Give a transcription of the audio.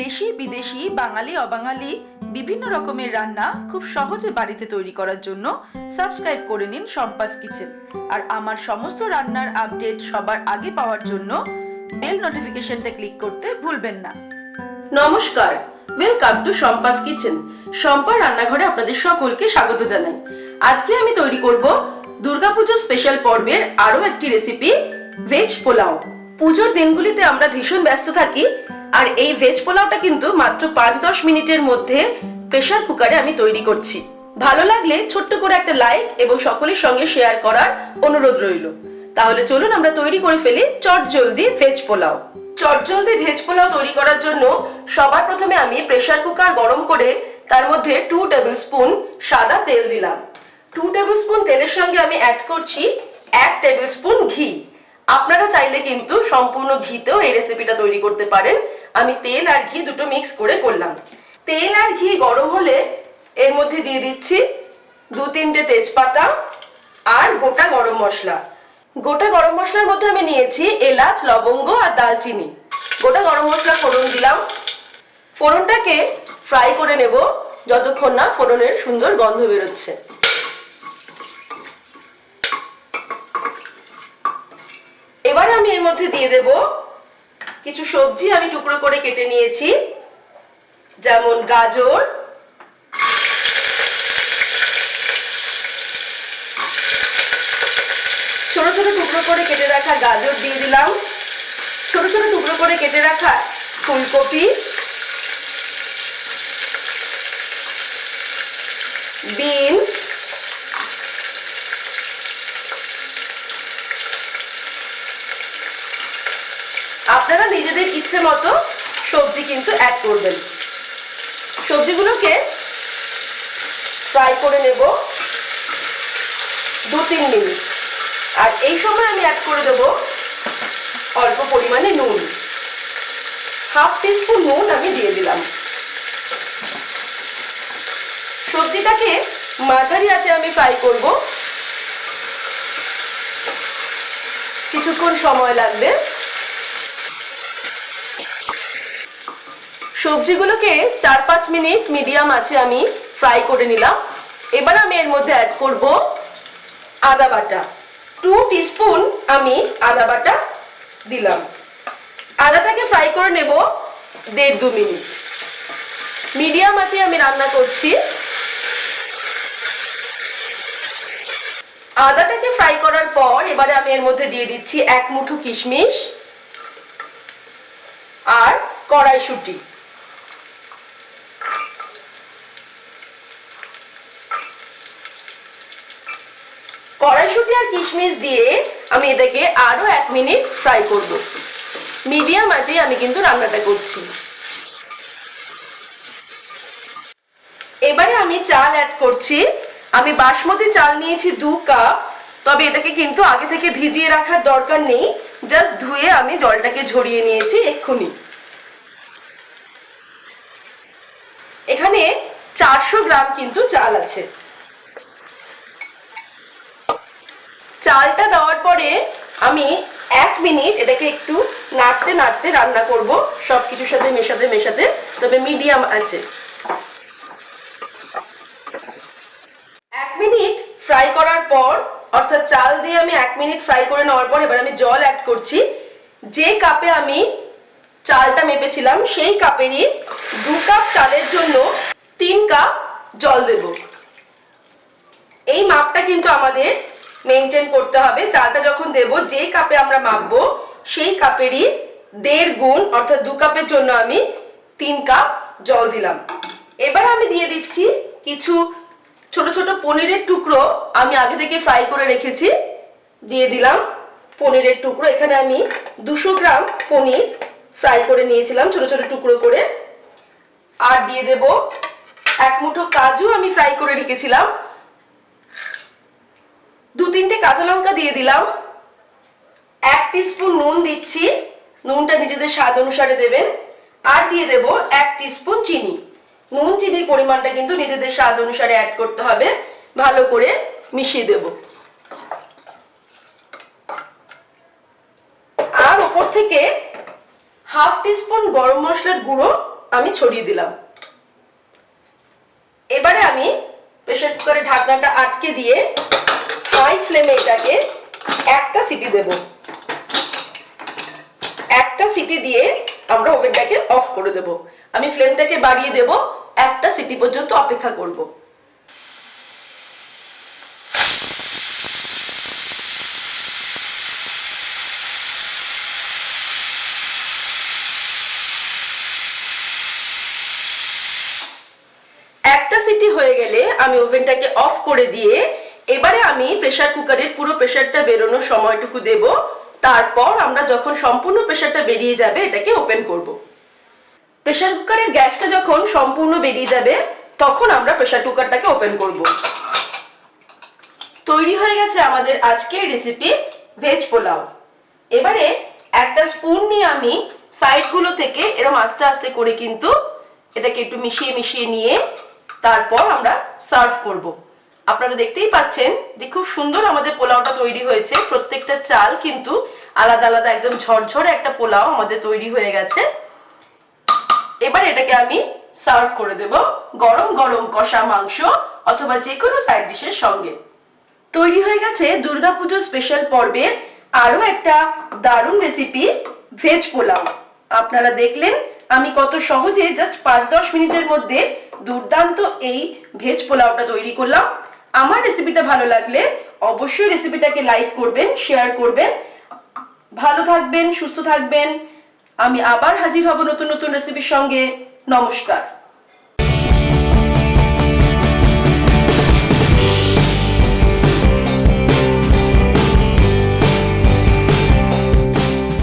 দেশি বিদেশি বাঙালি অবাঙালি বিভিন্ন রকমের রান্না খুব সহজে বাড়িতে তৈরি করার জন্য সাবস্ক্রাইব করে নিন শম্পাস কিচেন। আর আমার সমস্ত রান্নার আপডেট সবার আগে পাওয়ার জন্য বেল নোটিফিকেশনটা ক্লিক করতে ভুলবেন না। নমস্কার, ওয়েলকাম টু শম্পাস কিচেন। শম্পার রান্নাঘরে আপনাদের সকলকে স্বাগত জানাই। আজকে আমি তৈরি করব দুর্গাপুজো স্পেশাল পর্বের আরো একটি রেসিপি, ভেজ পোলাও। পুজোর দিনগুলিতে আমরা ভীষণ ব্যস্ত থাকি, আর এই ভেজ পোলাওটা কিন্তু মাত্র 5-10 মিনিটের মধ্যে প্রেসার কুকারে আমি তৈরি করছি। ভালো লাগলে ছোট্ট করে একটা লাইক এবং সকলের সঙ্গে শেয়ার করার অনুরোধ রইল। তাহলে চলুন আমরা তৈরি করে ফেলি চটজলদি ভেজ পোলাও। চটজলদি ভেজ পোলাও তৈরি করার জন্য সবার প্রথমে আমি প্রেসার কুকার গরম করে তার মধ্যে 2 টেবিল স্পুন সাদা তেল দিলাম। 2 টেবিল স্পুন তেলের সঙ্গে আমি অ্যাড করছি 1 টেবিল স্পুন ঘি। আপনারা চাইলে কিন্তু সম্পূর্ণ ঘিতেও এই রেসিপিটা তৈরি করতে পারেন। আমি তেল আর ঘি দুটো মিক্স করে করলাম। তেল আর ঘি গরম হলে এর মধ্যে দিয়ে দিচ্ছি 2-3টে তেজপাতা আর গোটা গরম মশলা। গোটা গরম মশলার মধ্যে আমি নিয়েছি এলাচ, লবঙ্গ আর দালচিনি। গোটা গরম মশলা ফোড়ন দিলাম। ফোড়নটাকে ফ্রাই করে নেব যতক্ষণ না ফোড়নের সুন্দর গন্ধ বেরোচ্ছে। এবারে আমি এর মধ্যে দিয়ে দেব কিছু সবজি আমি টুকরো করে কেটে নিয়েছি, যেমন গাজর, ছোট ছোট টুকরো করে কেটে রাখা গাজর দিয়ে দিলাম। ছোট ছোট টুকরো করে কেটে রাখা ফুলকপি, বিনস, আপনারা নিজেদের ইচ্ছে মতো সবজি কিন্তু অ্যাড করবেন। সবজিগুলোকে ফ্রাই করে নেব 2-3 মিনিট। আর এই সময় আমি অ্যাড করে দেব অল্প পরিমাণে নুন। 1/2 টিস্পুন নুন আমি দিয়ে দিলাম। সবজিটাকে মাঝারি আঁচে আমি ফ্রাই করব, কিছুক্ষণ সময় লাগবে। সবজিগুলোকে 4-5 মিনিট মিডিয়াম আঁচে আমি ফ্রাই করে নিলাম। এবার আমি এর মধ্যে অ্যাড করব আদা বাটা। 2 টিস্পুন আমি আদা বাটা দিলাম। আদাটাকে ফ্রাই করে নেব 1.5-2 মিনিট। মিডিয়াম আঁচে আমি রান্না করছি। আদাটাকে ফ্রাই করার পর এবারে আমি এর মধ্যে দিয়ে দিচ্ছি 1 মুঠো কিশমিশ আর কড়াইশুঁটি। কড়াইশুঁটি আর কিশমিশ দিয়ে আমি এটাকে আরো 1 মিনিট ফ্রাই করব। মিডিয়াম আঁচে আমি কিন্তু রান্নাটা করছি। এবারে আমি চাল অ্যাড করছি। আমি বাসমতি চাল নিয়েছি 2 কাপ। তবে এটাকে কিন্তু আগে থেকে ভিজিয়ে রাখার দরকার নেই, জাস্ট ধুয়ে আমি জলটাকে ঝরিয়ে নিয়েছি এক্ষুনি। এখানে 400 গ্রাম কিন্তু চাল আছে। চালটা দেওয়ার পরে আমি 1 মিনিট এটাকে একটু নাড়তে নাড়তে রান্না করব, সবকিছুর সাথে মেশাতে মেশাতে, তবে মিডিয়াম আছে। 1 মিনিট ফ্রাই করার পর, অর্থাৎ চাল দিয়ে আমি 1 মিনিট ফ্রাই করে নেওয়ার পর এবার আমি জল অ্যাড করছি। যে কাপে আমি চালটা মেপেছিলাম সেই কাপেরই 2 কাপ চালের জন্য 3 কাপ জল দেব। এই মাপটা কিন্তু আমাদের মেনটেন করতে হবে। চালটা যখন দেব, যে কাপে আমরা মাপবো সেই কাপেরই 1.5 গুণ, অর্থাৎ 2 কাপের জন্য আমি 3 কাপ জল দিলাম। এবার আমি দিয়ে দিচ্ছি কিছু ছোট ছোট পনিরের টুকরো, আমি আগে থেকে ফ্রাই করে রেখেছি। দিয়ে দিলাম পনিরের টুকরো। এখানে আমি 200 গ্রাম পনির ফ্রাই করে নিয়েছিলাম ছোট ছোট টুকরো করে। আর দিয়ে দেব 1 মুঠো কাজু আমি ফ্রাই করে রেখেছিলাম। 2-3টে কাঁচা লঙ্কা দিয়ে দিলাম। 1 টিস্পুন নুন দিচ্ছি, নুনটা নিজেদের স্বাদ অনুসারে দেবেন। আর দিয়ে দেব 1 টিস্পুন চিনি। নুন চিনির পরিমাণটা কিন্তু নিজেদের স্বাদ অনুসারে অ্যাড করতে হবে। ভালো করে মিশিয়ে দেব। আর উপর থেকে 1/2 টিস্পুন গরম মশলার গুঁড়ো আমি ছড়িয়ে দিলাম। এবারে আমি প্রেসার কুকারের ঢাকনাটা আটকে দিয়ে হাই ফ্লেমে এটাকে একটা সিটি দেব। একটা সিটি দিয়ে আমরা ওভেনটাকে অফ করে দেব। আমি ফ্লেমটাকে বাড়িয়ে দেব, একটা সিটি পর্যন্ত অপেক্ষা করব। একটা সিটি হয়ে গেলে আমি ওভেনটাকে অফ করে দিয়ে এবারে আমি প্রেসার কুকারের পুরো প্রেসারটা বেরোনোর সময়টুকু দেব। তারপর আমরা যখন সম্পূর্ণ প্রেসারটা বেরিয়ে যাবে এটাকে ওপেন করব। প্রেসার কুকারের গ্যাসটা যখন সম্পূর্ণ বেরিয়ে যাবে তখন আমরা প্রেসার কুকারটাকে ওপেন করব। তৈরি হয়ে গেছে আমাদের আজকের রেসিপি ভেজ পোলাও। এবারে একটা স্পুন নিয়ে আমি সাইডগুলো থেকে এরকম আস্তে আস্তে করে কিন্তু এটাকে একটু মিশিয়ে মিশিয়ে নিয়ে তারপর আমরা সার্ভ করব। আপনারা দেখতেই পাচ্ছেন যে খুব সুন্দর আমাদের পোলাওটা তৈরি হয়েছে। প্রত্যেকটা চাল কিন্তু আলাদা আলাদা, একদম ঝরঝরে একটা পোলাও আমাদের তৈরি হয়ে গেছে। এবার এটাকে আমি সার্ভ করে দেব গরম গরম কষা মাংস অথবা যে কোনো সাইড ডিশের সঙ্গে। তৈরি হয়ে গেছে দুর্গাপুজো স্পেশাল পর্বের আরো একটা দারুণ রেসিপি ভেজ পোলাও। আপনারা দেখলেন আমি কত সহজে জাস্ট 5-10 মিনিটের মধ্যে দুর্দান্ত এই ভেজ পোলাওটা তৈরি করলাম। আমার রেসিপিটা ভালো লাগলে অবশ্যই রেসিপিটাকে লাইক করবেন, শেয়ার করবেন। ভালো থাকবেন, সুস্থ থাকবেন। আমি আবার হাজির হব নতুন নতুন রেসিপির সঙ্গে। নমস্কার।